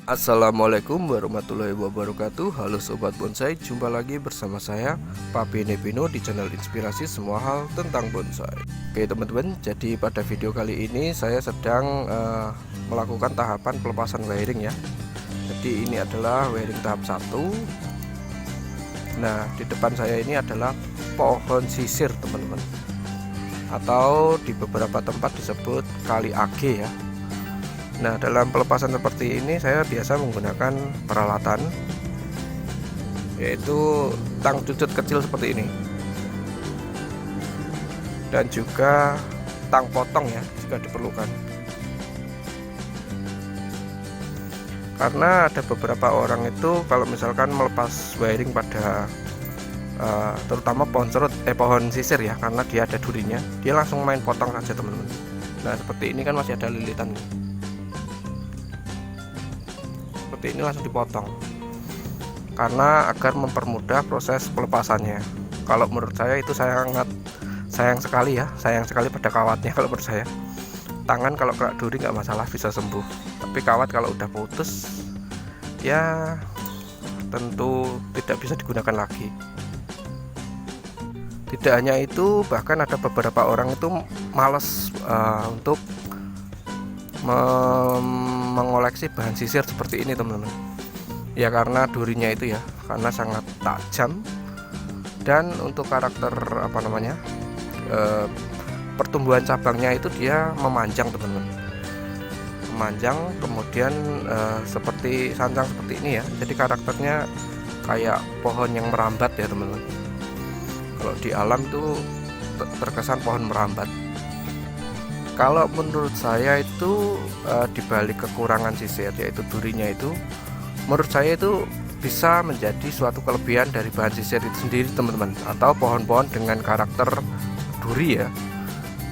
Assalamualaikum warahmatullahi wabarakatuh. Halo Sobat Bonsai, jumpa lagi bersama saya Pak Bene Bino di channel Inspirasi Semua Hal Tentang Bonsai. Oke teman-teman, jadi pada video kali ini saya sedang melakukan tahapan pelepasan wiring ya. Jadi ini adalah wiring tahap 1. Nah, di depan saya ini adalah pohon sisir teman-teman, atau di beberapa tempat disebut kali age ya. Nah, dalam pelepasan seperti ini saya biasa menggunakan peralatan, yaitu tang cucut kecil seperti ini, dan juga tang potong ya jika diperlukan. Karena ada beberapa orang itu kalau misalkan melepas wiring pada terutama pohon sisir ya, karena dia ada durinya, dia langsung main potong saja teman-teman. Nah, seperti ini kan masih ada lilitan, seperti ini langsung dipotong karena agar mempermudah proses pelepasannya. Kalau menurut saya itu sayang sekali ya, sayang sekali pada kawatnya. Kalau menurut saya, tangan kalau kena duri nggak masalah, bisa sembuh, tapi kawat kalau udah putus ya tentu tidak bisa digunakan lagi. Tidak hanya itu, bahkan ada beberapa orang itu males untuk mengoleksi bahan sisir seperti ini teman-teman ya, karena durinya itu ya, karena sangat tajam, dan untuk karakter pertumbuhan cabangnya itu dia memanjang teman-teman, memanjang, kemudian seperti sancang seperti ini ya. Jadi karakternya kayak pohon yang merambat ya teman-teman. Kalau di alam itu terkesan pohon merambat. Kalau menurut saya itu dibalik kekurangan sisir, yaitu durinya itu, menurut saya itu bisa menjadi suatu kelebihan dari bahan sisir itu sendiri teman-teman, atau pohon-pohon dengan karakter duri ya,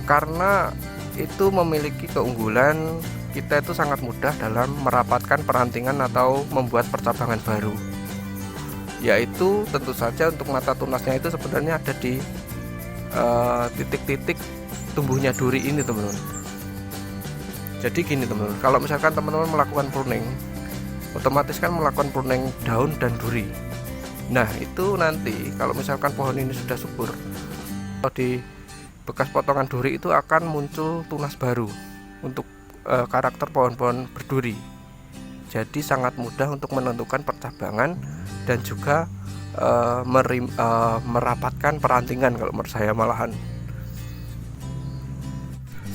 karena itu memiliki keunggulan kita itu sangat mudah dalam merapatkan perantingan atau membuat percabangan baru, yaitu tentu saja untuk mata tunasnya itu sebenarnya ada di titik-titik tumbuhnya duri ini teman-teman. Jadi gini teman-teman, kalau misalkan teman-teman melakukan pruning, otomatis kan melakukan pruning daun dan duri. Nah, itu nanti kalau misalkan pohon ini sudah subur, di bekas potongan duri itu akan muncul tunas baru untuk karakter pohon-pohon berduri. Jadi sangat mudah untuk menentukan percabangan dan juga merapatkan perantingan kalau menurut saya malahan.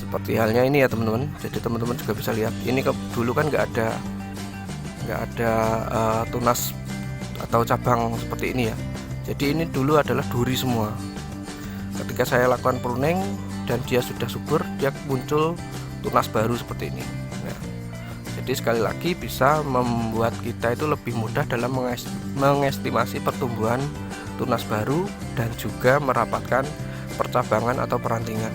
Seperti halnya ini ya teman-teman. Jadi teman-teman juga bisa lihat, ini dulu kan nggak ada tunas atau cabang seperti ini ya. Jadi ini dulu adalah duri semua. Ketika saya lakukan pruning dan dia sudah subur, dia muncul tunas baru seperti ini. Nah, jadi sekali lagi bisa membuat kita itu lebih mudah dalam mengestimasi pertumbuhan tunas baru dan juga merapatkan percabangan atau perantingan.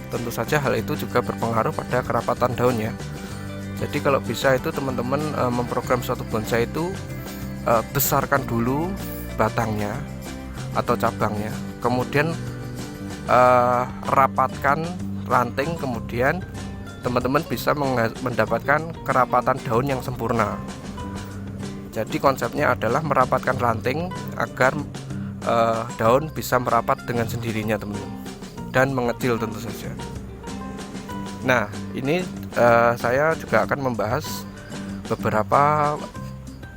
Tentu saja hal itu juga berpengaruh pada kerapatan daun ya. Jadi kalau bisa itu teman-teman memprogram suatu bonsai itu besarkan dulu batangnya atau cabangnya, kemudian rapatkan ranting, kemudian teman-teman bisa mendapatkan kerapatan daun yang sempurna. Jadi konsepnya adalah merapatkan ranting agar daun bisa merapat dengan sendirinya teman-teman, dan mengecil tentu saja. Nah, ini saya juga akan membahas beberapa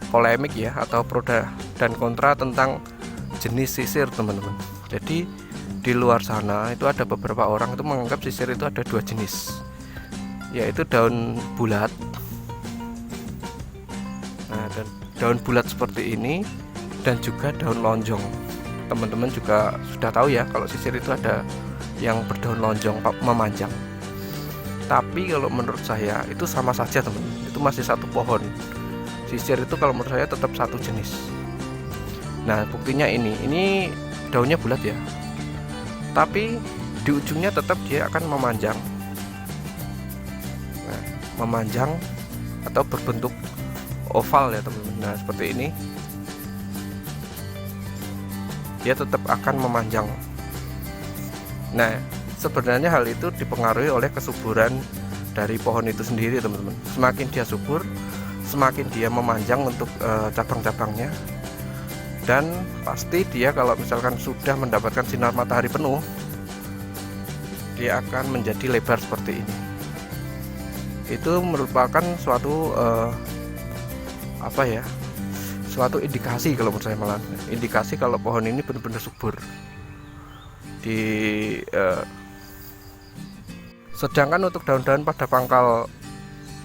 polemik ya, atau pro dan kontra tentang jenis sisir teman-teman. Jadi di luar sana itu ada beberapa orang itu menganggap sisir itu ada dua jenis, yaitu daun bulat. Nah, dan daun bulat seperti ini dan juga daun lonjong. Teman-teman juga sudah tahu ya, kalau sisir itu ada yang berdaun lonjong memanjang. Tapi kalau menurut saya itu sama saja teman, itu masih satu pohon. Sisir itu kalau menurut saya tetap satu jenis. Nah, buktinya ini daunnya bulat ya, tapi di ujungnya tetap dia akan memanjang. Nah, memanjang atau berbentuk oval ya teman-teman. Nah, seperti ini dia tetap akan memanjang. Nah, sebenarnya hal itu dipengaruhi oleh kesuburan dari pohon itu sendiri teman-teman. Semakin dia subur, semakin dia memanjang untuk cabang-cabangnya. Dan pasti dia kalau misalkan sudah mendapatkan sinar matahari penuh, dia akan menjadi lebar seperti ini. Itu merupakan suatu suatu indikasi, kalau menurut saya malah indikasi kalau pohon ini benar-benar subur. Sedangkan untuk daun-daun pada pangkal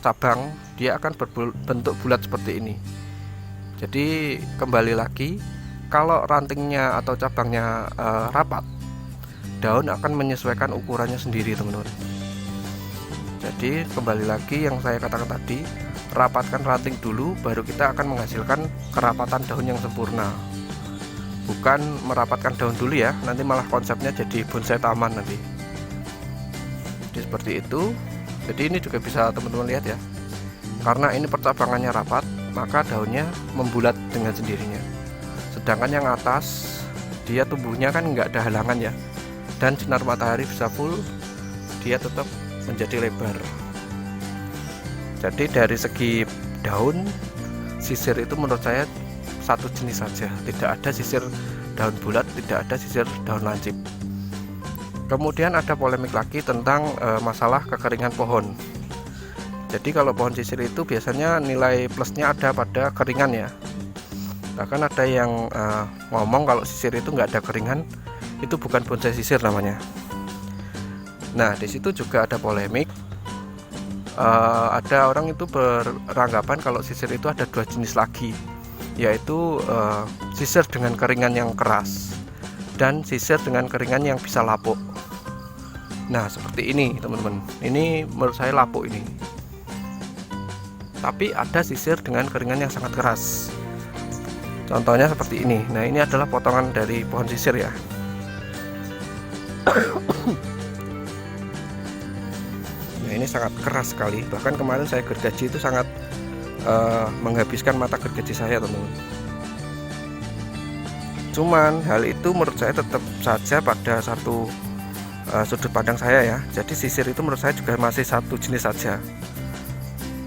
cabang, dia akan berbentuk bulat seperti ini. Jadi kembali lagi, kalau rantingnya atau cabangnya rapat, daun akan menyesuaikan ukurannya sendiri, teman-teman. Jadi kembali lagi yang saya katakan tadi, rapatkan ranting dulu, baru kita akan menghasilkan kerapatan daun yang sempurna. Bukan merapatkan daun dulu ya, nanti malah konsepnya jadi bonsai taman nanti. Jadi seperti itu. Jadi ini juga bisa teman-teman lihat ya, karena ini percabangannya rapat, maka daunnya membulat dengan sendirinya. Sedangkan yang atas, dia tumbuhnya kan nggak ada halangan ya, dan sinar matahari bisa full, dia tetap menjadi lebar. Jadi dari segi daun, sisir itu menurut saya satu jenis saja, tidak ada sisir daun bulat, tidak ada sisir daun lancip. Kemudian ada polemik lagi tentang masalah kekeringan pohon. Jadi kalau pohon sisir itu biasanya nilai plusnya ada pada keringan ya. Bahkan ada yang ngomong kalau sisir itu nggak ada keringan, itu bukan bonsai sisir namanya. Nah, di situ juga ada polemik. Ada orang itu beranggapan kalau sisir itu ada dua jenis lagi, yaitu sisir dengan keringan yang keras dan sisir dengan keringan yang bisa lapuk. Nah, seperti ini teman-teman. Ini menurut saya lapuk ini. Tapi ada sisir dengan keringan yang sangat keras. Contohnya seperti ini. Nah, ini adalah potongan dari pohon sisir ya. Nah, ini sangat keras sekali. Bahkan kemarin saya gergaji itu sangat menghabiskan mata gergaji saya, teman-teman. Cuman hal itu menurut saya tetap saja pada satu sudut pandang saya ya. Jadi sisir itu menurut saya juga masih satu jenis saja.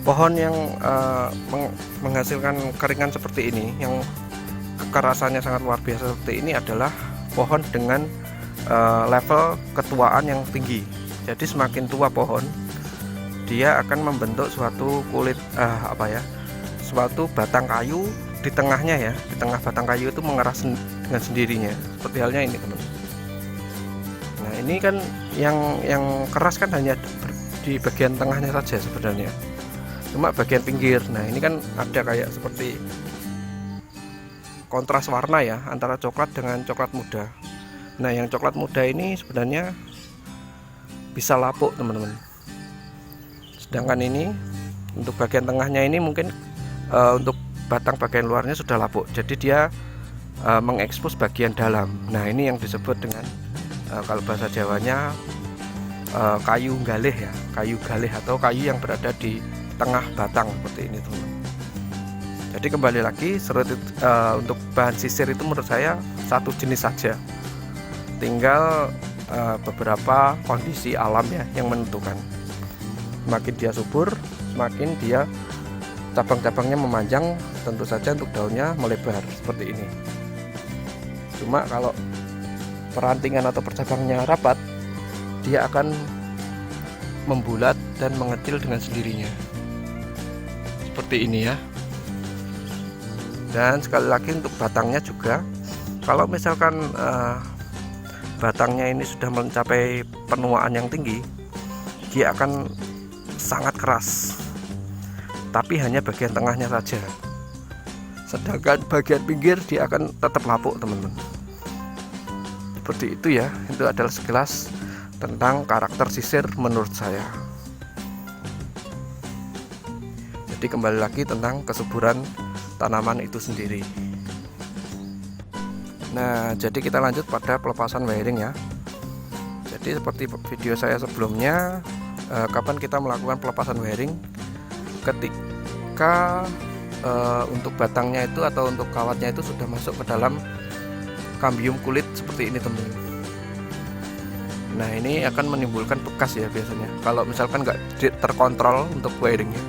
Pohon yang menghasilkan keringan seperti ini, yang kekerasannya sangat luar biasa seperti ini, adalah pohon dengan level ketuaan yang tinggi. Jadi semakin tua pohon, dia akan membentuk suatu kulit suatu batang kayu di tengahnya ya. Di tengah batang kayu itu mengeras dengan sendirinya. Seperti halnya ini, teman. Nah, ini kan yang keras kan hanya di bagian tengahnya saja sebenarnya. Cuma bagian pinggir. Nah, ini kan ada kayak seperti kontras warna ya antara coklat dengan coklat muda. Nah, yang coklat muda ini sebenarnya bisa lapuk, teman-teman. Sedangkan ini untuk bagian tengahnya ini mungkin untuk batang bagian luarnya sudah lapuk. Jadi dia mengekspos bagian dalam. Nah, ini yang disebut dengan kalau bahasa Jawanya kayu galih ya, kayu galih atau kayu yang berada di tengah batang seperti ini, teman-teman. Jadi kembali lagi, untuk bahan sisir itu menurut saya satu jenis saja. Tinggal beberapa kondisi alam ya yang menentukan. Semakin dia subur, semakin dia cabang-cabangnya memanjang, tentu saja untuk daunnya melebar seperti ini. Cuma kalau perantingan atau percabangnya rapat, dia akan membulat dan mengecil dengan sendirinya. Seperti ini ya. Dan sekali lagi untuk batangnya juga, kalau misalkan batangnya ini sudah mencapai penuaan yang tinggi, dia akan sangat keras, tapi hanya bagian tengahnya saja. Sedangkan bagian pinggir dia akan tetap lapuk, teman-teman. Seperti itu ya. Itu adalah sekilas tentang karakter sisir menurut saya. Jadi kembali lagi tentang kesuburan tanaman itu sendiri. Nah, jadi kita lanjut pada pelepasan wiring ya. Jadi seperti video saya sebelumnya, kapan kita melakukan pelepasan wiring? Ketika untuk batangnya itu atau untuk kawatnya itu sudah masuk ke dalam kambium kulit seperti ini, teman-teman. Nah, ini akan menimbulkan bekas ya biasanya kalau misalkan nggak terkontrol untuk wiringnya.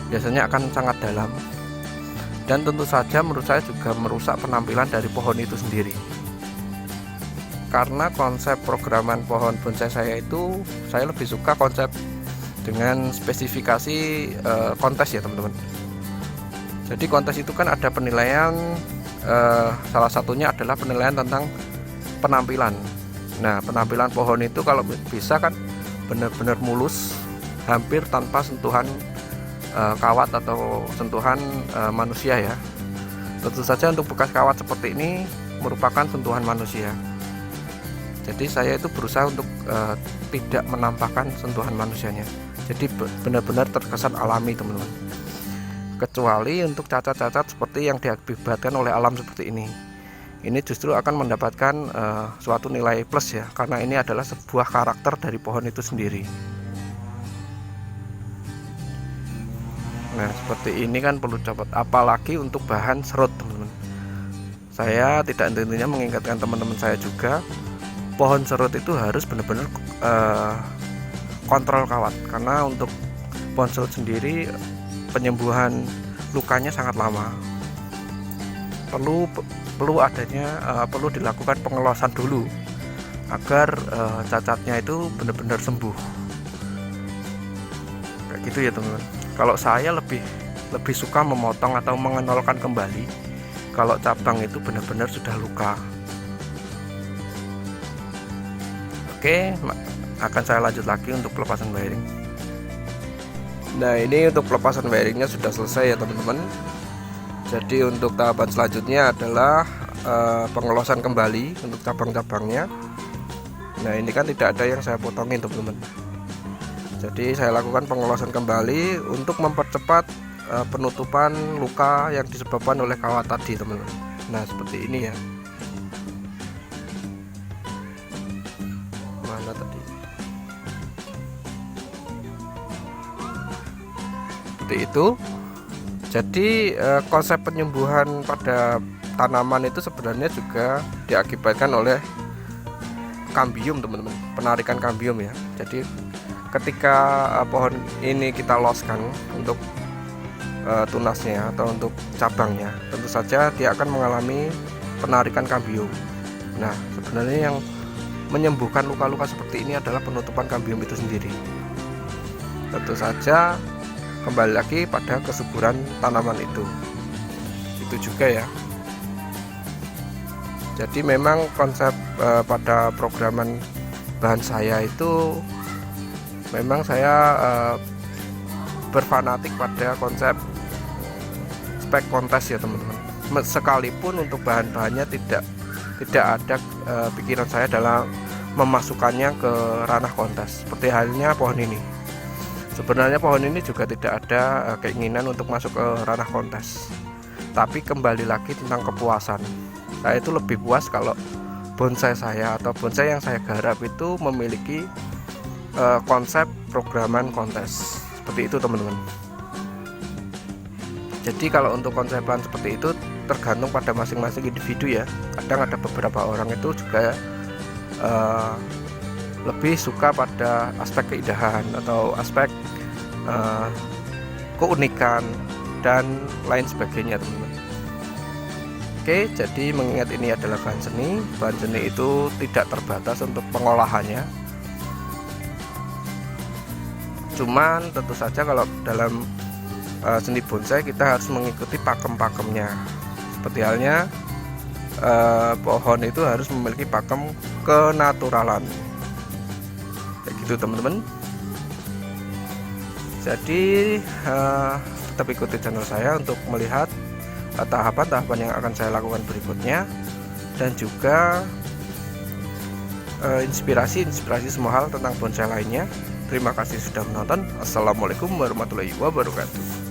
biasanya akan sangat dalam, dan tentu saja menurut saya juga merusak penampilan dari pohon itu sendiri. Karena konsep programan pohon bonsai saya itu, saya lebih suka konsep dengan spesifikasi kontes ya teman-teman. Jadi kontes itu kan ada penilaian, salah satunya adalah penilaian tentang penampilan. Nah, penampilan pohon itu kalau bisa kan benar-benar mulus, hampir tanpa sentuhan kawat atau sentuhan manusia ya. Tentu saja untuk bekas kawat seperti ini merupakan sentuhan manusia. Jadi saya itu berusaha untuk tidak menampakkan sentuhan manusianya. Jadi benar-benar terkesan alami teman-teman. Kecuali untuk cacat-cacat seperti yang diakibatkan oleh alam seperti ini. Ini justru akan mendapatkan suatu nilai plus ya, karena ini adalah sebuah karakter dari pohon itu sendiri. Nah, seperti ini kan perlu copot, apalagi untuk bahan serut teman-teman. Saya tidak intinya mengingatkan teman-teman saya juga, pohon serut itu harus benar-benar kontrol kawat, karena untuk pohon serut sendiri penyembuhan lukanya sangat lama. Perlu dilakukan pengelosan dulu agar cacatnya itu benar-benar sembuh. Kayak gitu ya teman-teman. Kalau saya lebih suka memotong atau mengenolkan kembali kalau cabang itu benar-benar sudah luka. Oke, akan saya lanjut lagi untuk pelepasan wiring. Nah, ini untuk pelepasan wiringnya sudah selesai ya teman-teman. Jadi untuk tahapan selanjutnya adalah pengelosan kembali untuk cabang-cabangnya. Nah, ini kan tidak ada yang saya potongin teman-teman. Jadi saya lakukan pengelosan kembali untuk mempercepat penutupan luka yang disebabkan oleh kawat tadi teman-teman. Nah, seperti ini ya. Mana tadi? Seperti itu. Jadi konsep penyembuhan pada tanaman itu sebenarnya juga diakibatkan oleh kambium teman-teman, penarikan kambium ya. Jadi ketika pohon ini kita loskan untuk tunasnya atau untuk cabangnya, tentu saja dia akan mengalami penarikan kambium. Nah, sebenarnya yang menyembuhkan luka-luka seperti ini adalah penutupan kambium itu sendiri. Tentu saja kembali lagi pada kesuburan tanaman itu juga ya. Jadi memang konsep pada programan bahan saya itu memang saya berfanatik pada konsep spek kontes ya teman-teman. Sekalipun untuk bahan-bahannya tidak ada pikiran saya dalam memasukkannya ke ranah kontes. Seperti halnya pohon ini. Sebenarnya pohon ini juga tidak ada keinginan untuk masuk ke ranah kontes. Tapi kembali lagi tentang kepuasan. Saya itu lebih puas kalau bonsai saya atau bonsai yang saya garap itu memiliki konsep programan kontes. Seperti itu teman-teman. Jadi kalau untuk konsepan seperti itu tergantung pada masing-masing individu ya. Kadang ada beberapa orang itu juga lebih suka pada aspek keindahan atau aspek keunikan dan lain sebagainya teman-teman. Oke, jadi mengingat ini adalah bahan seni itu tidak terbatas untuk pengolahannya. Cuman tentu saja kalau dalam seni bonsai kita harus mengikuti pakem-pakemnya. Seperti halnya pohon itu harus memiliki pakem kenaturalan. Kayak gitu teman-teman. Jadi tetap ikuti channel saya untuk melihat tahapan-tahapan yang akan saya lakukan berikutnya, dan juga inspirasi semua hal tentang bonsai lainnya. Terima kasih sudah menonton. Assalamualaikum warahmatullahi wabarakatuh.